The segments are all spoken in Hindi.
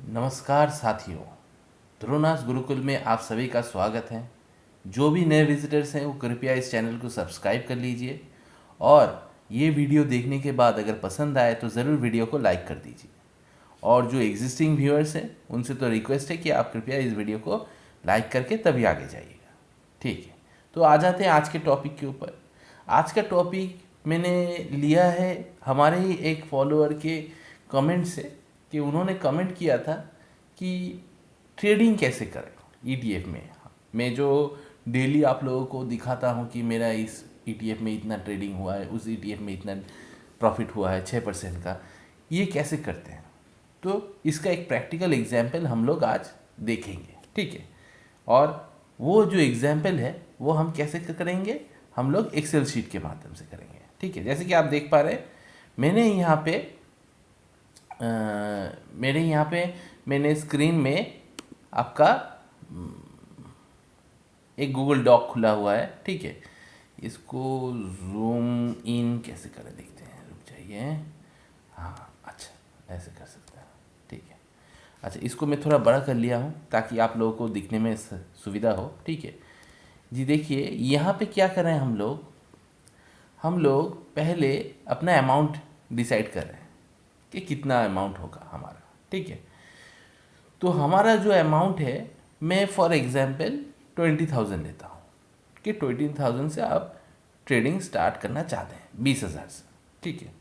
नमस्कार साथियों, ध्रुवनाथ गुरुकुल में आप सभी का स्वागत है। जो भी नए विजिटर्स हैं वो कृपया इस चैनल को सब्सक्राइब कर लीजिए और ये वीडियो देखने के बाद अगर पसंद आए तो ज़रूर वीडियो को लाइक कर दीजिए। और जो एग्जिस्टिंग व्यूअर्स हैं उनसे तो रिक्वेस्ट है कि आप कृपया इस वीडियो को लाइक करके तभी आगे जाइएगा। ठीक है, तो आ जाते हैं आज के टॉपिक के ऊपर। आज का टॉपिक मैंने लिया है हमारे ही एक फॉलोअर के कमेंट से कि उन्होंने कमेंट किया था कि ट्रेडिंग कैसे करें ईटीएफ में। मैं जो डेली आप लोगों को दिखाता हूँ कि मेरा इस ईटीएफ में इतना ट्रेडिंग हुआ है, उस ईटीएफ में इतना प्रॉफिट हुआ है 6% का, ये कैसे करते हैं। तो इसका एक प्रैक्टिकल एग्जाम्पल हम लोग आज देखेंगे। ठीक है, और वो जो एग्जाम्पल है वो हम कैसे करेंगे, हम लोग एक्सेल शीट के माध्यम से करेंगे। ठीक है, जैसे कि आप देख पा रहे हैं मेरे यहाँ पे मैंने स्क्रीन में आपका एक गूगल डॉक खुला हुआ है। ठीक है, इसको जूम इन कैसे करें देखते हैं, रुक जाइए। हाँ, अच्छा ऐसे कर सकते हैं। ठीक है, अच्छा इसको मैं थोड़ा बड़ा कर लिया हूँ ताकि आप लोगों को दिखने में सुविधा हो। ठीक है जी, देखिए यहाँ पे क्या कर रहे हैं हम लोग पहले अपना अमाउंट डिसाइड कर रहे हैं कि कितना अमाउंट होगा हमारा। ठीक है, तो हमारा जो अमाउंट है, मैं फॉर एग्जांपल 20,000 लेता हूँ कि 20,000 से आप ट्रेडिंग स्टार्ट करना चाहते हैं 20,000 से। ठीक है,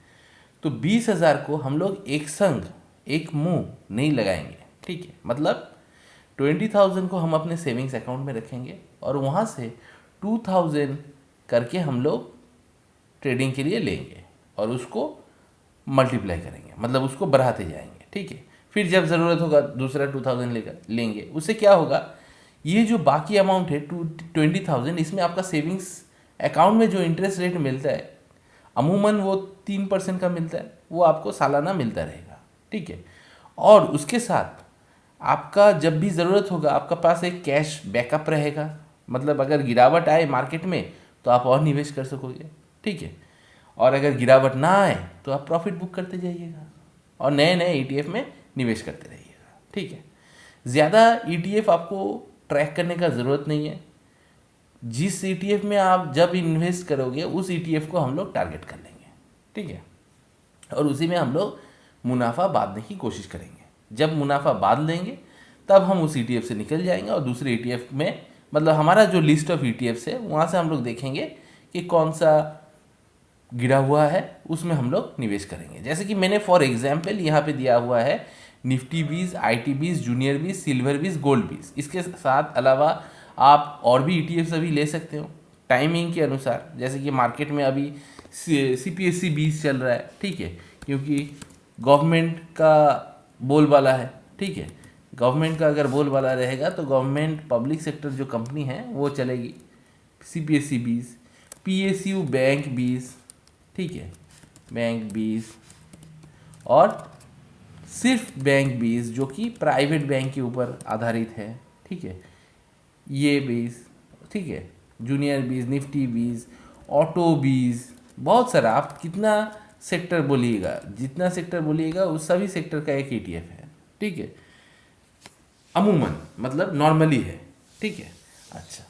तो 20,000 को हम लोग एक संग एक मुंह नहीं लगाएंगे। ठीक है, मतलब 20,000 को हम अपने सेविंग्स अकाउंट में रखेंगे और वहाँ से 2,000 करके हम लोग ट्रेडिंग के लिए लेंगे और उसको मल्टीप्लाई करेंगे, मतलब उसको बढ़ाते जाएंगे। ठीक है, फिर जब ज़रूरत होगा दूसरा 2,000 लेंगे। उससे क्या होगा, ये जो बाकी अमाउंट है 20,000, इसमें आपका सेविंग्स अकाउंट में जो इंटरेस्ट रेट मिलता है अमूमन वो 3% का मिलता है, वो आपको सालाना मिलता रहेगा। ठीक है, और उसके साथ आपका जब भी ज़रूरत होगा आपका पास एक कैश बैकअप रहेगा, मतलब अगर गिरावट आए मार्केट में तो आप और निवेश कर सकोगे। ठीक है, और अगर गिरावट ना आए तो आप प्रॉफिट बुक करते जाइएगा और नए नए ईटीएफ में निवेश करते रहिएगा। ठीक है, ज़्यादा ईटीएफ आपको ट्रैक करने का ज़रूरत नहीं है। जिस ईटीएफ में आप जब इन्वेस्ट करोगे उस ईटीएफ को हम लोग टारगेट कर लेंगे। ठीक है, और उसी में हम लोग मुनाफा बांधने की कोशिश करेंगे। जब मुनाफा बांध लेंगे तब हम उस ईटीएफ से निकल जाएंगे और दूसरे ईटीएफ में, मतलब हमारा जो लिस्ट ऑफ ईटीएफ्स है वहाँ से हम लोग देखेंगे कि कौन सा गिरा हुआ है, उसमें हम लोग निवेश करेंगे। जैसे कि मैंने फॉर एग्जांपल यहाँ पे दिया हुआ है निफ्टी बीज, आईटी बीज, जूनियर बीज, सिल्वर बीज, गोल्ड बीज। इसके साथ अलावा आप और भी ईटीएफ्स अभी ले सकते हो टाइमिंग के अनुसार। जैसे कि मार्केट में अभी सीपीएससी बीज चल रहा है। ठीक है, क्योंकि गवर्नमेंट का बोलबाला है। ठीक है, गवर्नमेंट का अगर बोलबाला रहेगा तो गवर्नमेंट पब्लिक सेक्टर जो कंपनी है वो चलेगी। सीपीएससी बीज, पीएसयू बैंक बीज, ठीक है, बैंक बीज, और सिर्फ बैंक बीज जो कि प्राइवेट बैंक के ऊपर आधारित है। ठीक है, ये बीज, ठीक है, जूनियर बीज, निफ्टी बीज, ऑटो बीज, बहुत सारा। आप कितना सेक्टर बोलिएगा, जितना सेक्टर बोलिएगा उस सभी सेक्टर का एक ईटीएफ है। ठीक है, अमूमन मतलब नॉर्मली है। ठीक है, अच्छा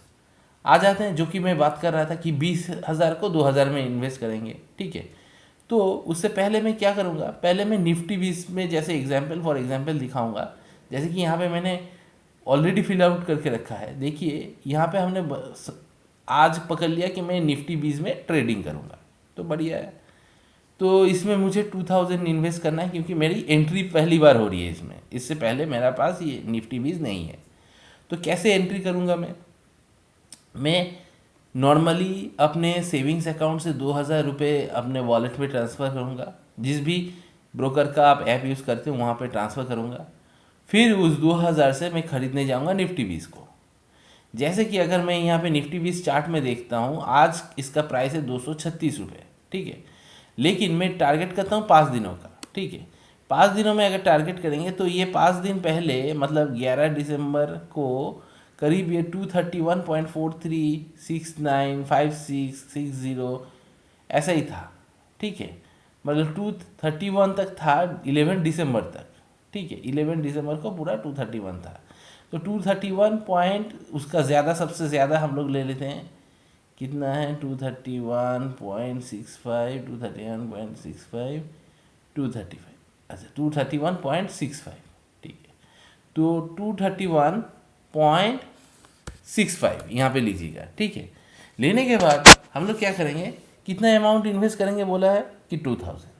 आ जाते हैं जो कि मैं बात कर रहा था कि 20,000 को 2,000 में इन्वेस्ट करेंगे। ठीक है, तो उससे पहले मैं क्या करूँगा, पहले मैं निफ्टी बीस में जैसे एग्जाम्पल फॉर एग्जाम्पल दिखाऊंगा। जैसे कि यहाँ पे मैंने ऑलरेडी फिल आउट करके रखा है। देखिए यहाँ पे हमने आज पकड़ लिया कि मैं निफ्टी बीस में ट्रेडिंग करूँगा, तो बढ़िया है। तो इसमें मुझे 2,000 इन्वेस्ट करना है क्योंकि मेरी एंट्री पहली बार हो रही है इसमें। इससे पहले मेरा पास ये निफ्टी बीस नहीं है। तो कैसे एंट्री करूँगा मैं नॉर्मली अपने सेविंग्स अकाउंट से 2,000 रुपये अपने वॉलेट में ट्रांसफ़र करूँगा। जिस भी ब्रोकर का आप ऐप यूज़ करते हो वहाँ पे ट्रांसफ़र करूँगा। फिर उस 2,000 से मैं ख़रीदने जाऊँगा निफ्टी बीस को। जैसे कि अगर मैं यहाँ पे निफ्टी बीस चार्ट में देखता हूँ, आज इसका प्राइस है 236 रुपये। ठीक है, लेकिन मैं टारगेट करता हूँ 5 दिनों का। ठीक है, 5 दिनों में अगर टारगेट करेंगे तो ये 5 दिन पहले मतलब 11 दिसंबर को करीब ये 231.43695660 ऐसा ही था। ठीक है, मतलब 231 तक था 11 दिसंबर तक। ठीक है, 11 दिसंबर को पूरा 231 था। तो 231 पॉइंट उसका ज़्यादा, सबसे ज़्यादा हम लोग ले लेते हैं, कितना है 231.65, 231.65, 235, अच्छा 231.65, ठीक है। तो 231.65 यहाँ पे लीजिएगा, ठीक है। लेने के बाद हम लोग क्या करेंगे, कितना अमाउंट इन्वेस्ट करेंगे, बोला है कि 2000।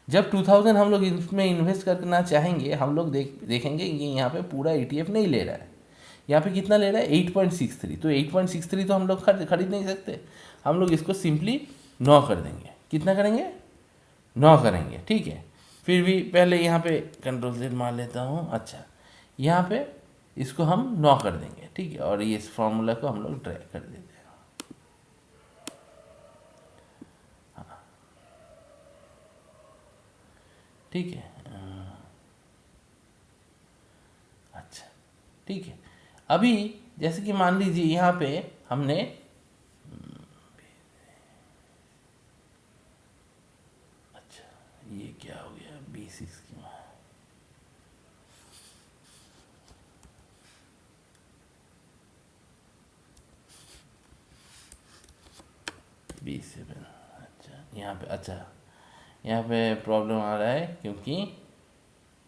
जब 2000 हम लोग इसमें इन्वेस्ट करना चाहेंगे, हम लोग देखेंगे कि यहाँ पे पूरा ETF नहीं ले रहा है, यहाँ पे कितना ले रहा है 8.63। तो 8.63 तो हम लोग खरीद नहीं सकते, हम लोग इसको सिंपली 9 कर देंगे। कितना करेंगे, 9 करेंगे, ठीक है। फिर भी पहले यहाँ पे Ctrl Z मार लेता हूँ, अच्छा यहाँ पे इसको हम 9 कर देंगे, ठीक है। और ये इस फॉर्मूला को हम लोग ड्रैग कर देते हैं, हाँ ठीक है, अच्छा ठीक है। अभी जैसे कि मान लीजिए यहाँ पे हमने अच्छा ये क्या हो गया, B6 की B7, अच्छा यहाँ पे, अच्छा यहाँ पे प्रॉब्लम आ रहा है क्योंकि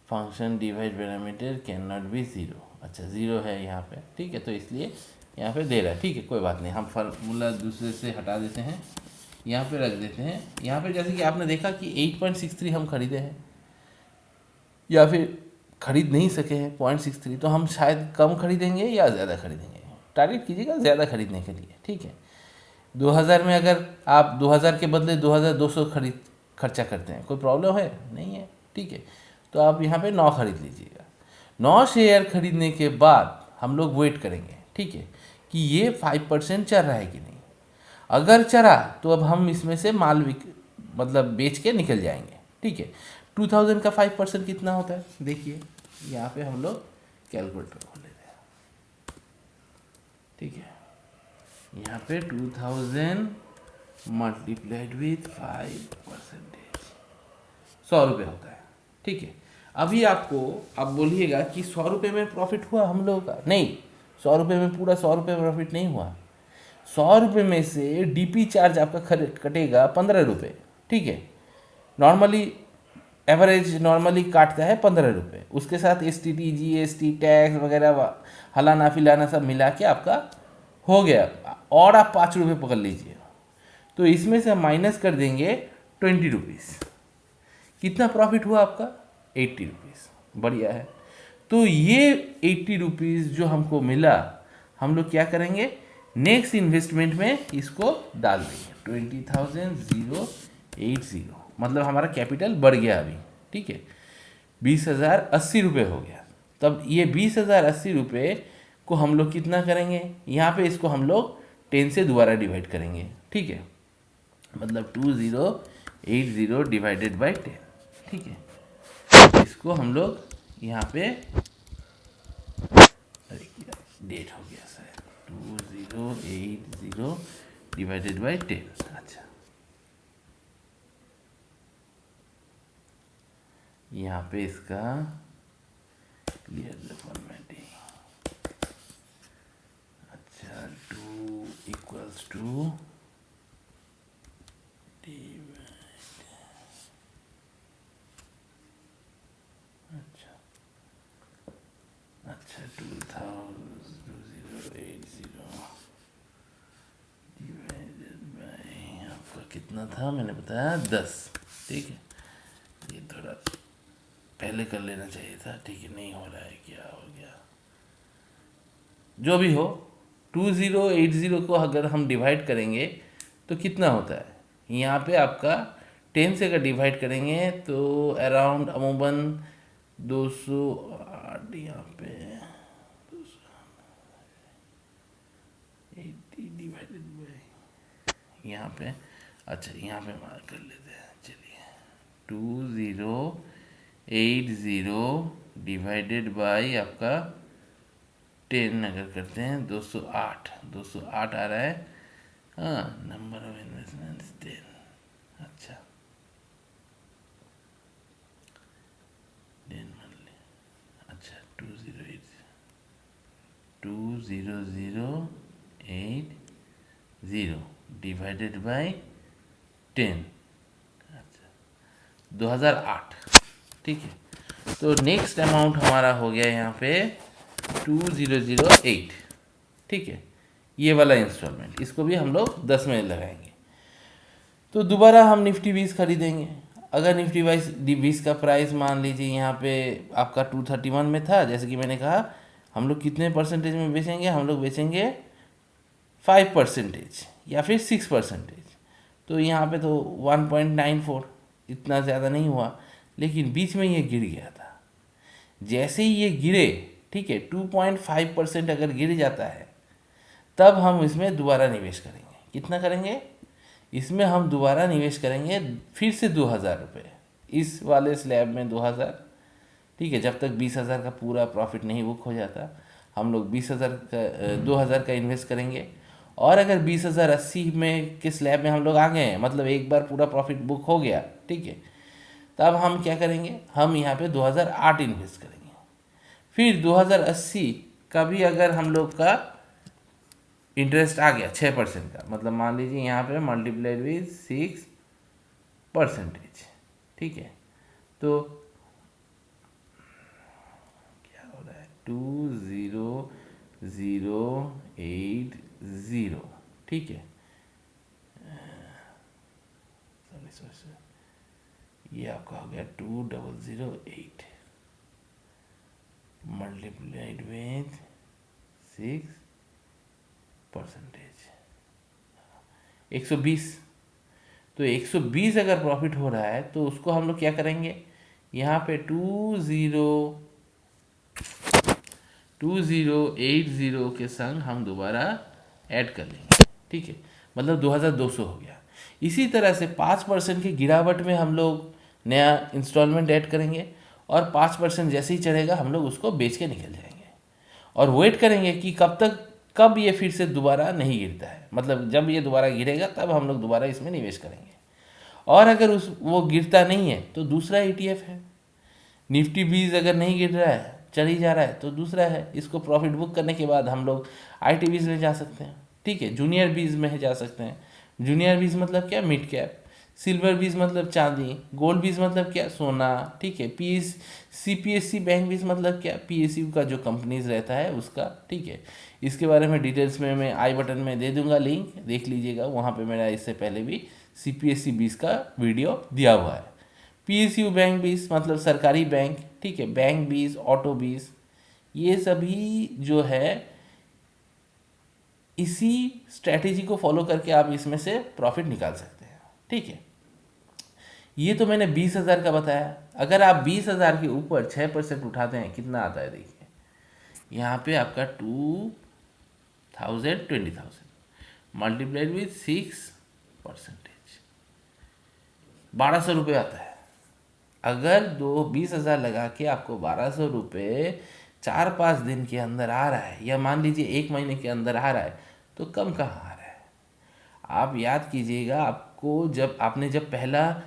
function divide parameter can not be zero, अच्छा ज़ीरो है यहाँ पे, ठीक है। तो इसलिए यहाँ पे दे रहा है, ठीक है, कोई बात नहीं, हम फार्मूला दूसरे से हटा देते हैं, यहाँ पे रख देते हैं। यहाँ पे जैसे कि आपने देखा कि 8.63 हम खरीदे हैं, या फिर खरीद नहीं सके हैं 0.63, तो हम शायद कम खरीदेंगे या ज़्यादा खरीदेंगे, टारगेट कीजिएगा ज़्यादा खरीदने के लिए, ठीक है। 2000 में अगर आप 2000 के बदले 2200 खर्चा करते हैं, कोई प्रॉब्लम है नहीं है, ठीक है। तो आप यहाँ पे 9 खरीद लीजिएगा। 9 शेयर खरीदने के बाद हम लोग वेट करेंगे, ठीक है, कि ये 5% चल रहा है कि नहीं। अगर चला तो अब हम इसमें से माल मतलब बेच के निकल जाएंगे, ठीक है। 2000 का 5% कितना होता है, देखिए यहाँ पे हम लोग कैलकुलेटर खोल लेते हैं, ठीक है। यहाँ पे 2000 मल्टीप्लाइड विथ 5%, 100 रुपये होता है, ठीक है। अभी आपको अब बोलिएगा कि 100 रुपये में प्रॉफिट हुआ हम लोगों का, नहीं, 100 रुपये में पूरा 100 रुपये प्रॉफिट नहीं हुआ। 100 रुपये में से DP चार्ज आपका कटेगा 15 रुपये, ठीक है। नॉर्मली एवरेज नॉर्मली काटता है 15 रुपये, उसके साथ STT GST टैक्स वगैरह हलाना फिलाना सब मिला के आपका हो गया, और आप 5 रुपये पकड़ लीजिए। तो इसमें से हम माइनस कर देंगे 20 रुपीज़, कितना प्रॉफिट हुआ आपका 80 रुपीज़, बढ़िया है। तो ये 80 रुपीज़ जो हमको मिला, हम लोग क्या करेंगे, नेक्स्ट इन्वेस्टमेंट में इसको डाल देंगे 20,080, मतलब हमारा कैपिटल बढ़ गया अभी, ठीक है। 20,000 80 रुपये हो गया। तब ये 20,000 80 रुपये को हम लोग कितना करेंगे, यहाँ पे इसको हम लोग 10 से दोबारा डिवाइड करेंगे, ठीक है। मतलब 2080 डिवाइडेड बाई 10, ठीक है। इसको हम लोग यहाँ पे, अरे डेट हो गया सर, 2080 डिवाइडेड बाई 10, अच्छा यहाँ पे इसका क्लियर द फॉर्मेटिंग, अच्छा 2 इक्वल्स टू अच्छा 2080 डिवाइडेड बाई आपका कितना था, मैंने बताया 10, ठीक है। ये थोड़ा पहले कर लेना चाहिए था, ठीक है, नहीं हो रहा है, क्या हो गया, जो भी हो। 2080 को अगर हम डिवाइड करेंगे तो कितना होता है, यहाँ पे आपका 10 से अगर डिवाइड करेंगे तो अराउंड अमूमन 208, यहाँ पे 280 डिवाइडेड बाई यहाँ पे, अच्छा यहाँ पे मार्क कर लेते हैं, चलिए 2080 डिवाइडेड बाई आपका 10 अगर करते हैं 208, 208 आ रहा है, हाँ, नंबर ऑफ इन्वेस्टमेंट्स 10, अच्छा 10 मान लें, 2080 डिवाइडेड बाई 10। अच्छा, 2008। ठीक है, तो नेक्स्ट अमाउंट हमारा हो गया यहाँ पे 2008। ठीक है, ये वाला इंस्टॉलमेंट, इसको भी हम लोग 10 में लगाएंगे। तो दोबारा हम निफ्टी 20 खरीदेंगे। अगर निफ्टी 20 का प्राइस मान लीजिए यहाँ पे आपका 231 में था, जैसे कि मैंने कहा, हम लोग कितने परसेंटेज में बेचेंगे? हम लोग बेचेंगे 5% या फिर 6%। तो यहाँ पे तो 1.94, इतना ज़्यादा नहीं हुआ, लेकिन बीच में ये गिर गया था। जैसे ही ये गिरे, ठीक है, 2.5% अगर गिर जाता है, तब हम इसमें दोबारा निवेश करेंगे। कितना करेंगे? इसमें हम दोबारा निवेश करेंगे फिर से 2000 रुपये, इस वाले स्लैब में 2000। ठीक है, जब तक 20,000 का पूरा प्रॉफिट नहीं बुक हो जाता, हम लोग 20,000 का 2000 का इन्वेस्ट करेंगे। और अगर 20,080 में के स्लैब में हम लोग आ गए हैं, मतलब एक बार पूरा प्रॉफिट बुक हो गया, ठीक है, तब हम क्या करेंगे? हम यहाँ पे 2008 इन्वेस्ट करेंगे। फिर 2080 का भी अगर हम लोग का इंटरेस्ट आ गया 6% का, मतलब मान लीजिए यहाँ पे मल्टीप्लाइड विद 6%। ठीक है, तो क्या हो रहा है? 20080। ठीक है, सॉरी, ये आपका हो गया 2008 मल्टीप्लाइड विथ 6%, 120। तो 120 अगर प्रॉफिट हो रहा है तो उसको हम लोग क्या करेंगे? यहाँ पे 2080 के संग हम दोबारा ऐड कर लेंगे। ठीक है, मतलब 2200 हो गया। इसी तरह से 5% की गिरावट में हम लोग नया इंस्टॉलमेंट ऐड करेंगे, और 5% जैसे ही चढ़ेगा हम लोग उसको बेच के निकल जाएंगे, और वेट करेंगे कि कब ये फिर से दोबारा नहीं गिरता है। मतलब जब ये दोबारा गिरेगा तब हम लोग दोबारा इसमें निवेश करेंगे। और अगर वो गिरता नहीं है तो दूसरा ETF है। निफ्टी 20 अगर नहीं गिर रहा है, चल ही जा रहा है, तो दूसरा है। इसको प्रॉफिट बुक करने के बाद हम लोग IT 20 में जा सकते हैं। ठीक है, जूनियर 20 में जा सकते हैं। जूनियर 20 मतलब क्या? Mid cap. सिल्वर 20 मतलब चांदी। गोल्ड 20 मतलब क्या? सोना। ठीक है, CPSE बैंक 20 मतलब क्या? PSU का जो कंपनीज रहता है उसका। ठीक है, इसके बारे में डिटेल्स में मैं आई बटन में दे दूंगा, लिंक देख लीजिएगा। वहाँ पे मेरा इससे पहले भी CPSE 20 का वीडियो दिया हुआ है। PSU बैंक 20 मतलब सरकारी बैंक। ठीक है, बैंक 20, ऑटो 20, ये सभी जो है इसी स्ट्रैटेजी को फॉलो करके आप इसमें से प्रॉफिट निकाल सकते हैं। ठीक है, ये तो मैंने 20,000 का बताया। अगर आप 20,000 के ऊपर 6% उठाते हैं, कितना आता है? देखिए यहाँ पे आपका 20,000 मल्टीप्लाइड विथ 6%, 1200 रुपये आता है। अगर 20,000 लगा के आपको 1200 रुपये 4-5 दिन के अंदर आ रहा है, या मान लीजिए 1 महीने के अंदर आ रहा है, तो कम कहाँ आ रहा है? आप याद कीजिएगा, आपको जब पहला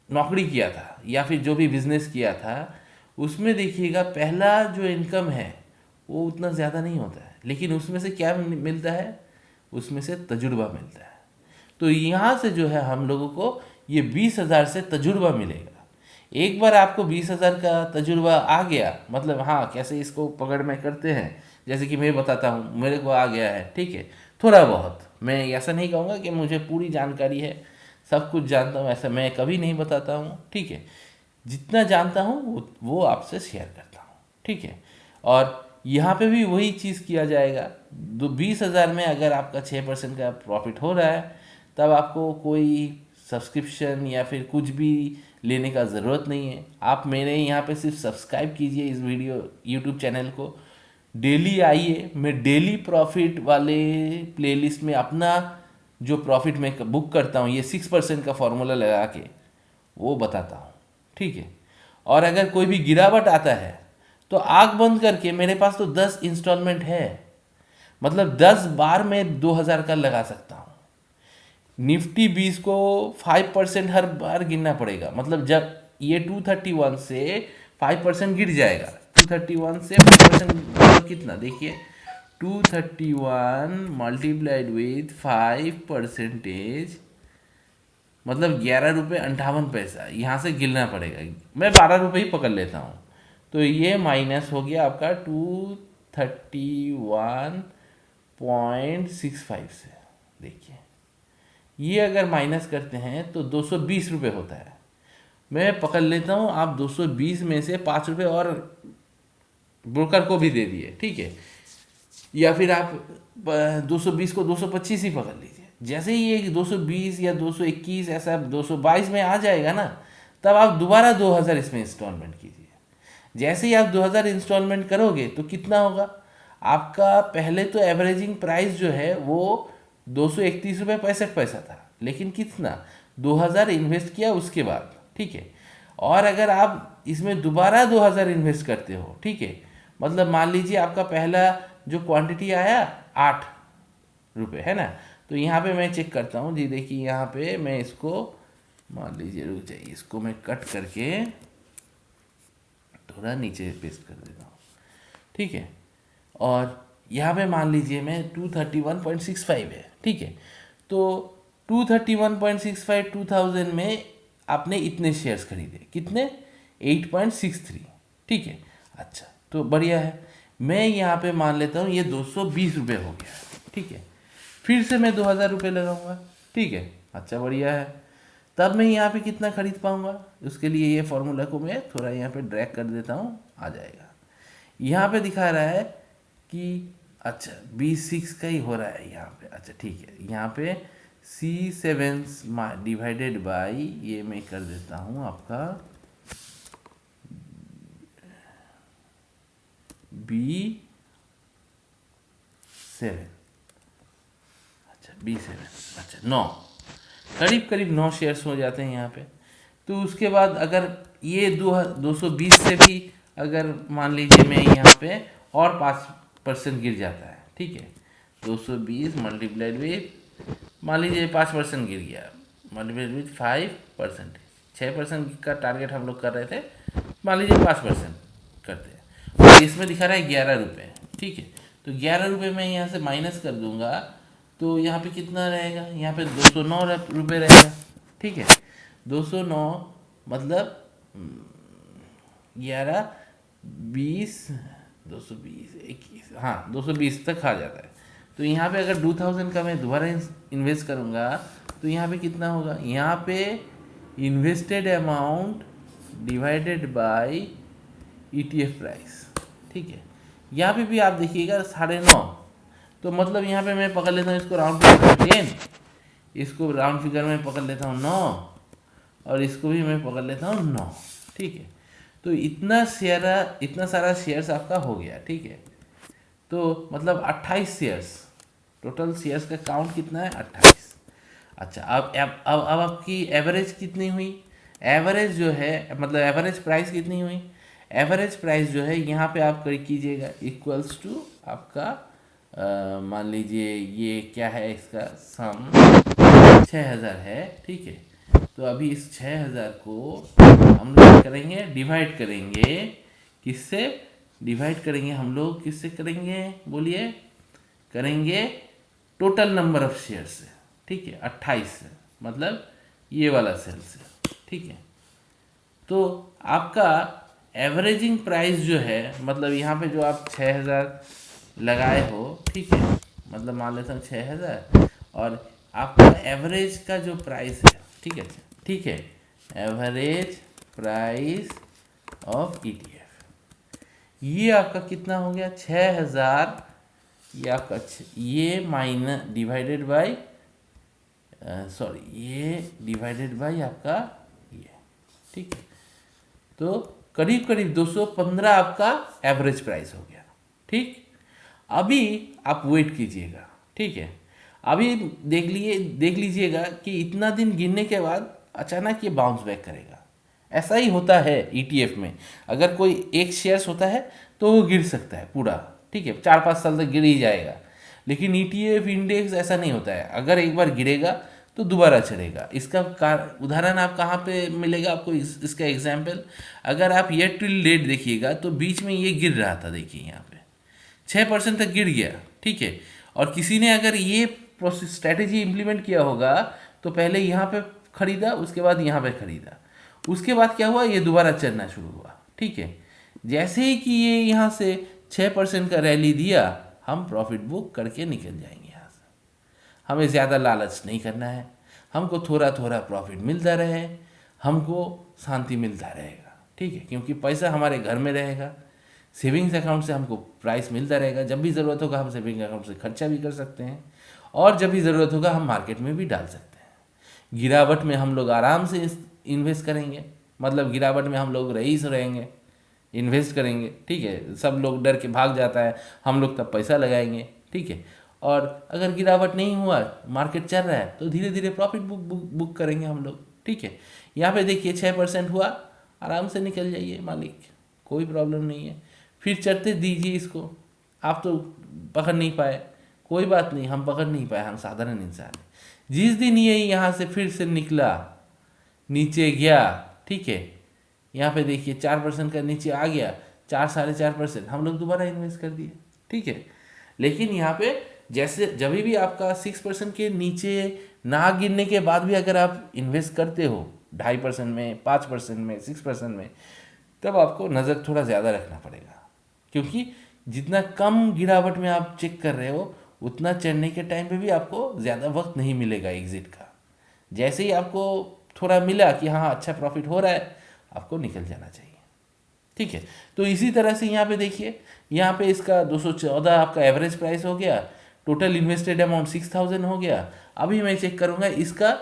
नौकरी किया था या फिर जो भी बिजनेस किया था, उसमें देखिएगा पहला जो इनकम है वो उतना ज़्यादा नहीं होता है, लेकिन उसमें से क्या मिलता है? उसमें से तजुर्बा मिलता है। तो यहाँ से जो है हम लोगों को ये 20,000 से तजुर्बा मिलेगा। एक बार आपको 20,000 का तजुर्बा आ गया, मतलब हाँ, कैसे इसको पकड़ में करते हैं, जैसे कि मैं बताता हूँ, मेरे को आ गया है। ठीक है, थोड़ा बहुत, मैं ऐसा नहीं कहूँगा कि मुझे पूरी जानकारी है, सब कुछ जानता हूँ, ऐसा मैं कभी नहीं बताता हूँ। ठीक है, जितना जानता हूँ वो आपसे शेयर करता हूँ। ठीक है, और यहाँ पे भी वही चीज़ किया जाएगा। 20,000 में अगर आपका 6% का प्रॉफिट हो रहा है, तब आपको कोई सब्सक्रिप्शन या फिर कुछ भी लेने का ज़रूरत नहीं है। आप मेरे यहाँ पे सिर्फ सब्सक्राइब कीजिए इस यूट्यूब चैनल को, डेली आइए। मैं डेली प्रॉफिट वाले प्लेलिस्ट में अपना जो प्रॉफिट मैं बुक करता हूँ, ये 6% का फॉर्मूला लगा के वो बताता हूँ। ठीक है, और अगर कोई भी गिरावट आता है तो आँख बंद करके, मेरे पास तो 10 इंस्टॉलमेंट है, मतलब 10 बार मैं 2,000 का लगा सकता हूँ। निफ्टी 20 को 5% हर बार गिनना पड़ेगा, मतलब जब ये 231 से 5% गिर जाएगा 231 से 5% मतलब कितना, देखिए 231 मल्टीप्लाइड विथ 5%, मतलब 11 रुपये 58 पैसा। यहाँ से गिनना पड़ेगा, मैं 12 रुपये ही पकड़ लेता हूँ। तो ये माइनस हो गया आपका 231.65 से। देखिए ये अगर माइनस करते हैं तो 220 रुपये होता है। मैं पकड़ लेता हूँ, आप 220 में से 5 रुपये और ब्रोकर को भी दे दिए, ठीक है, या फिर आप 220 को 225 ही पकड़ लीजिए। जैसे ही ये 220 या 221 ऐसा 222 में आ जाएगा ना, तब आप दोबारा 2000 इसमें इंस्टॉलमेंट कीजिए। जैसे ही आप 2000 इंस्टॉलमेंट करोगे तो कितना होगा आपका, पहले तो एवरेजिंग प्राइस जो है वो 231 रुपये 65 पैसा था, लेकिन कितना 2000 इन्वेस्ट किया उसके बाद, ठीक है। और अगर आप इसमें दोबारा 2000 इन्वेस्ट करते हो, ठीक है, मतलब मान लीजिए आपका पहला जो क्वांटिटी आया 8 रुपये है ना, तो यहाँ पे मैं चेक करता हूँ जी। देखिए यहाँ पे मैं इसको मान लीजिए, रुक जाइए, इसको मैं कट करके थोड़ा नीचे पेस्ट कर देता हूँ, ठीक है। और यहाँ पे मान लीजिए मैं 231.65 है, ठीक है। तो 231.65 2000 में आपने इतने शेयर्स खरीदे, कितने 8.63, ठीक है। अच्छा तो बढ़िया है, मैं यहाँ पे मान लेता हूँ ये 220 रुपये हो गया, ठीक है। फिर से मैं 2000 रुपये लगाऊंगा, ठीक है। अच्छा बढ़िया है, तब मैं यहाँ पे कितना खरीद पाऊंगा, उसके लिए ये फॉर्मूला को मैं थोड़ा यहाँ पे ड्रैग कर देता हूँ, आ जाएगा। यहाँ पे दिखा रहा है कि अच्छा B6 का ही हो रहा है यहाँ पे। अच्छा ठीक है, यहाँ पे C7 डिवाइडेड बाई, ये मैं कर देता हूँ आपका B7। अच्छा B7, अच्छा 9, करीब करीब 9 शेयर्स हो जाते हैं यहाँ पे। तो उसके बाद अगर ये 220 से भी अगर मान लीजिए मैं यहाँ पे और 5% गिर जाता है, ठीक है, 220 मल्टीप्लाइड विथ, मान लीजिए 5% गिर गया, मल्टीप्लाइड विथ 5%, 6% का टारगेट हम लोग कर रहे थे, मान लीजिए 5% करते हैं, और इसमें दिखा रहा है 11 रुपये, ठीक है। तो 11 रुपये मैं यहाँ से माइनस कर दूंगा, तो यहाँ पे कितना रहेगा, यहाँ पे 209 रुपये रहेगा, ठीक है। 209 मतलब 11 20 220 21, हाँ 220 तक आ जाता है। तो यहाँ पे अगर 2000 का मैं दोबारा इन्वेस्ट करूँगा तो यहाँ पे कितना होगा, यहाँ पे invested amount divided by ETF price, ठीक है। यहाँ पे भी आप देखिएगा 9.5, तो मतलब यहाँ पे मैं पकड़ लेता हूँ इसको राउंड फिगर 10, इसको राउंड फिगर में पकड़ लेता हूँ 9, और इसको भी मैं पकड़ लेता हूँ 9, ठीक है। तो इतना सारा शेयर्स आपका हो गया, ठीक है। तो मतलब 28 शेयर्स, टोटल शेयर्स का काउंट कितना है 28। अच्छा अब आपकी एवरेज कितनी हुई, एवरेज जो है मतलब एवरेज प्राइस कितनी हुई, एवरेज प्राइस जो है यहाँ पे आप कीजिएगा इक्वल्स टू आपका मान लीजिए ये क्या है, इसका सम 6000 है, ठीक है। तो अभी इस 6000 को हम लोग करेंगे डिवाइड करेंगे, किससे डिवाइड करेंगे हम लोग, किससे करेंगे बोलिए, करेंगे टोटल नंबर ऑफ शेयर से, ठीक है, 28 से, मतलब ये वाला सेल से, ठीक है। तो आपका एवरेजिंग प्राइस जो है, मतलब यहाँ पे जो आप 6000 लगाए हो, ठीक है, मतलब मान लेता हूँ 6000, और आपका एवरेज का जो प्राइस है, ठीक है, ठीक है, एवरेज प्राइस ऑफ ETF, ये आपका कितना हो गया 6000, ये आपका ये माइनस डिवाइडेड बाय सॉरी ये डिवाइडेड बाय आपका ये, ठीक है। तो करीब करीब 215 आपका एवरेज प्राइस हो गया, ठीक। अभी आप वेट कीजिएगा, ठीक है, अभी देख लीजिएगा कि इतना दिन गिरने के बाद अचानक ये बाउंस बैक करेगा। ऐसा ही होता है ETF में, अगर कोई एक शेयर्स होता है तो वो गिर सकता है पूरा, ठीक है, 4-5 साल तक गिर ही जाएगा। लेकिन ETF इंडेक्स ऐसा नहीं होता है, अगर एक बार गिरेगा तो दोबारा चढ़ेगा। इसका उदाहरण आप कहाँ पे मिलेगा आपको, इसका एग्जाम्पल, अगर आप ईयर टिल डेट देखिएगा तो बीच में ये गिर रहा था, देखिए यहाँ पे 6% तक गिर गया, ठीक है। और किसी ने अगर ये प्रोसेस स्ट्रैटेजी इम्प्लीमेंट किया होगा तो पहले यहाँ पे खरीदा, उसके बाद यहाँ पे खरीदा, उसके बाद क्या हुआ, ये दोबारा चढ़ना शुरू हुआ, ठीक है। जैसे ही कि ये यहाँ से 6% का रैली दिया, हम प्रॉफिट बुक करके निकल जाएंगे यहाँ से। हमें ज़्यादा लालच नहीं करना है, हमको थोड़ा थोड़ा प्रॉफिट मिलता रहे, हमको शांति मिलता रहेगा, ठीक है। क्योंकि पैसा हमारे घर में रहेगा, सेविंग्स अकाउंट से हमको प्राइस मिलता रहेगा, जब भी ज़रूरत होगा हम सेविंग अकाउंट से खर्चा भी कर सकते हैं, और जब भी ज़रूरत होगा हम मार्केट में भी डाल सकते हैं। गिरावट में हम लोग आराम से इन्वेस्ट करेंगे, मतलब गिरावट में हम लोग रईस रहेंगे, इन्वेस्ट करेंगे, ठीक है। सब लोग डर के भाग जाता है, हम लोग तब पैसा लगाएंगे, ठीक है। और अगर गिरावट नहीं हुआ, मार्केट चल रहा है, तो धीरे धीरे प्रॉफिट बुक करेंगे हम लोग, ठीक है। यहाँ पे देखिए 6% हुआ, आराम से निकल जाइए मालिक, कोई प्रॉब्लम नहीं है। फिर चढ़ते दीजिए इसको, आप तो पकड़ नहीं पाए, कोई बात नहीं, हम पकड़ नहीं पाए, हम साधारण इंसान हैं। जिस दिन ये यहाँ से फिर से निकला, नीचे गया, ठीक है, यहाँ पे देखिए 4% का नीचे आ गया, 4-4.5%, हम लोग दोबारा इन्वेस्ट कर दिए, ठीक है। लेकिन यहाँ पे जैसे जब भी आपका 6% के नीचे ना गिरने के बाद भी अगर आप इन्वेस्ट करते हो 2.5% में, 5% में, 6% में, तब आपको नज़र थोड़ा ज़्यादा रखना पड़ेगा। क्योंकि जितना कम गिरावट में आप चेक कर रहे हो, उतना चढ़ने के टाइम पे भी आपको ज़्यादा वक्त नहीं मिलेगा एग्जिट का। जैसे ही आपको थोड़ा मिला कि हाँ अच्छा प्रॉफिट हो रहा है, आपको निकल जाना चाहिए, ठीक है। तो इसी तरह से यहाँ पे देखिए, यहाँ पे इसका 214 आपका एवरेज प्राइस हो गया, टोटल इन्वेस्टेड अमाउंट 6000 हो गया। अभी मैं चेक करूँगा इसका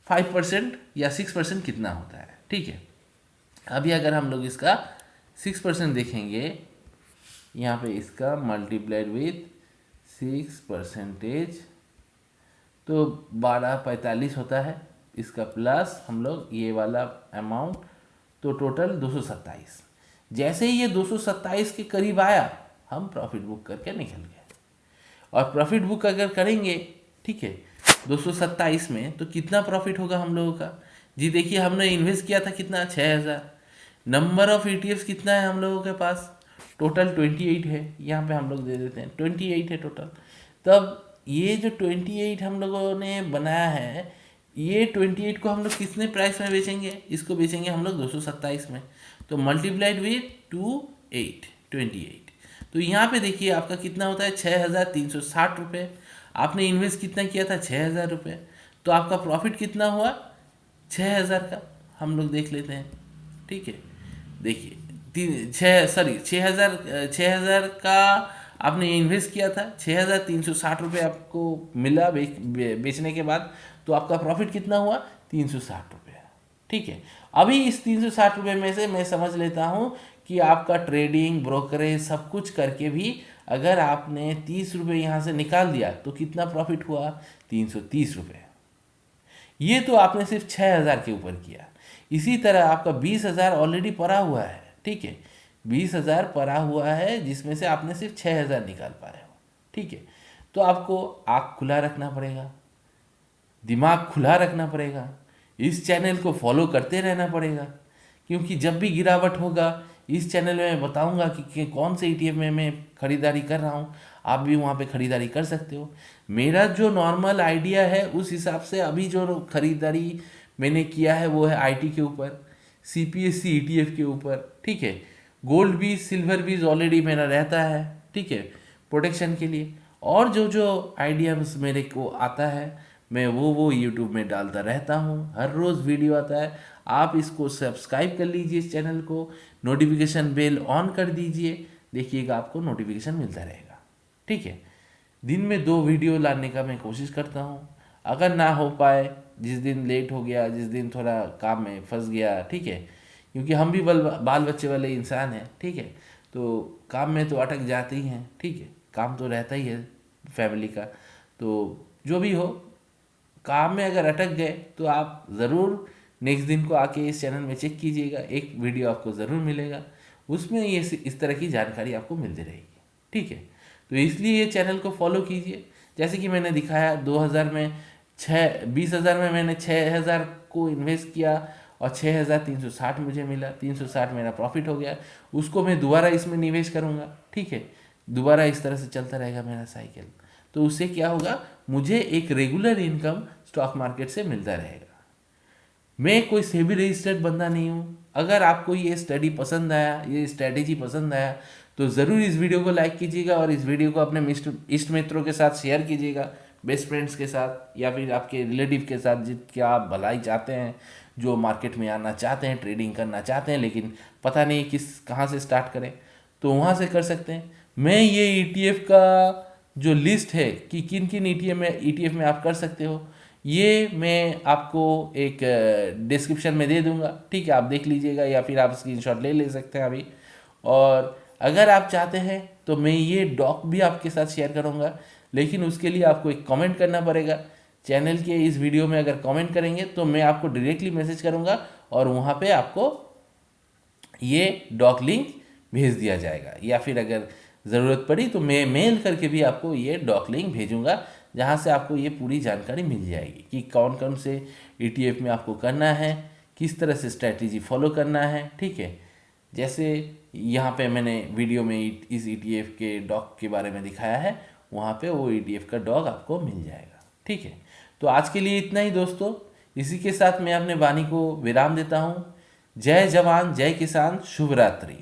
5% या 6% कितना होता है, ठीक है। अभी अगर हम लोग इसका 6% देखेंगे, यहाँ पे इसका मल्टीप्लाइड विथ 6%, तो 1245 होता है, इसका प्लस हम लोग ये वाला अमाउंट, तो टोटल 227। जैसे ही ये 227 के करीब आया, हम प्रॉफिट बुक करके निकल गए। और प्रॉफिट बुक अगर करेंगे, ठीक है, 227 में, तो कितना प्रॉफिट होगा हम लोगों का जी। देखिए हमने इन्वेस्ट किया था कितना, 6000। नंबर ऑफ ETFs कितना है हम लोगों के पास, टोटल 28 है। यहाँ पे हम लोग दे देते हैं 28 है टोटल। तब ये जो 28 हम लोगों ने बनाया है, ये 28 को हम लोग कितने प्राइस में बेचेंगे, इसको बेचेंगे हम लोग 227 में, तो मल्टीप्लाइड विथ 28। तो यहाँ पे देखिए आपका कितना होता है, 6360 रुपये। आपने इन्वेस्ट कितना किया था, 6000 रुपये, तो आपका प्रॉफिट कितना हुआ, 6000 का। हम लोग देख लेते हैं, ठीक है। देखिए 6000 का आपने इन्वेस्ट किया था, 6360 रुपये आपको मिला बेचने के बाद, तो आपका प्रॉफिट कितना हुआ, 360 रुपये, ठीक है। अभी इस 360 रुपये में से मैं समझ लेता हूँ कि आपका ट्रेडिंग, ब्रोकरेज सब कुछ करके भी अगर आपने 30 रुपये यहाँ से निकाल दिया, तो कितना प्रॉफिट हुआ, 330 रुपये। ये तो आपने सिर्फ 6000 के ऊपर किया। इसी तरह आपका 20,000 ऑलरेडी पड़ा हुआ है, ठीक है, 20,000 पड़ा हुआ है, जिसमें से आपने सिर्फ 6000 निकाल पाए हो, ठीक है। तो आपको आँख खुला रखना पड़ेगा, दिमाग खुला रखना पड़ेगा, इस चैनल को फॉलो करते रहना पड़ेगा। क्योंकि जब भी गिरावट होगा, इस चैनल में मैं बताऊंगा कि कौन से ETF में मैं खरीदारी कर रहा हूँ, आप भी वहाँ पे खरीदारी कर सकते हो। मेरा जो नॉर्मल आइडिया है उस हिसाब से अभी जो खरीदारी मैंने किया है वो है IT के ऊपर, CPSE ETF के ऊपर, ठीक है। गोल्ड भी, सिल्वर भी ऑलरेडी मेरा रहता है, ठीक है, प्रोटेक्शन के लिए। और जो जो आइडिया मेरे को आता है, मैं वो यूट्यूब में डालता रहता हूँ, हर रोज़ वीडियो आता है। आप इसको सब्सक्राइब कर लीजिए, इस चैनल को, नोटिफिकेशन बेल ऑन कर दीजिए, देखिएगा आपको नोटिफिकेशन मिलता रहेगा, ठीक है। दिन में 2 वीडियो लाने का मैं कोशिश करता हूँ। अगर ना हो पाए, जिस दिन लेट हो गया, जिस दिन थोड़ा काम में फंस गया, ठीक है, क्योंकि हम भी बाल बच्चे वाले इंसान हैं, ठीक है, तो काम में तो अटक जाते ही हैं, ठीक है, काम तो रहता ही है फैमिली का। तो जो भी हो, काम में अगर अटक गए तो आप ज़रूर नेक्स्ट दिन को आके इस चैनल में चेक कीजिएगा, एक वीडियो आपको ज़रूर मिलेगा, उसमें ये इस तरह की जानकारी आपको मिलती रहेगी, ठीक है। तो इसलिए ये चैनल को फॉलो कीजिए। जैसे कि मैंने दिखाया 2000 में 20,000 में मैंने 6,000 को इन्वेस्ट किया और 6,360 मुझे मिला, 360 मेरा प्रॉफिट हो गया, उसको मैं दोबारा इसमें निवेश करूँगा, ठीक है, दोबारा इस तरह से चलता रहेगा मेरा साइकिल। तो उससे क्या होगा, मुझे एक रेगुलर इनकम स्टॉक मार्केट से मिलता रहेगा। मैं कोई सेबी रजिस्टर्ड बंदा नहीं हूँ। अगर आपको ये स्टडी पसंद आया, ये स्ट्रैटेजी पसंद आया, तो ज़रूर इस वीडियो को लाइक कीजिएगा और इस वीडियो को अपने इष्ट मित्रों के साथ शेयर कीजिएगा, बेस्ट फ्रेंड्स के साथ या फिर आपके रिलेटिव के साथ जिनकी आप भलाई चाहते हैं, जो मार्केट में आना चाहते हैं, ट्रेडिंग करना चाहते हैं, लेकिन पता नहीं कहाँ से स्टार्ट करें, तो वहाँ से कर सकते हैं। मैं ये ETF का जो लिस्ट है कि किन किन ETF में आप कर सकते हो, ये मैं आपको एक डिस्क्रिप्शन में दे दूंगा, ठीक है, आप देख लीजिएगा या फिर आप स्क्रीनशॉट ले सकते हैं अभी। और अगर आप चाहते हैं तो मैं ये डॉक भी आपके साथ शेयर करूंगा, लेकिन उसके लिए आपको एक कमेंट करना पड़ेगा। चैनल के इस वीडियो में अगर कमेंट करेंगे तो मैं आपको डायरेक्टली मैसेज करूंगा और वहाँ पे आपको ये डॉक लिंक भेज दिया जाएगा, या फिर अगर ज़रूरत पड़ी तो मैं मेल करके भी आपको ये डॉक लिंक भेजूंगा, जहाँ से आपको ये पूरी जानकारी मिल जाएगी कि कौन कौन से ETF में आपको करना है, किस तरह से स्ट्रैटेजी फॉलो करना है, ठीक है। जैसे यहाँ पे मैंने वीडियो में इस ETF के डॉक के बारे में दिखाया है, वहाँ पे वो ETF का डॉक आपको मिल जाएगा, ठीक है। तो आज के लिए इतना ही दोस्तों, इसी के साथ मैं अपने वाणी को विराम देता हूँ। जय जवान जय किसान, शुभ रात्रि।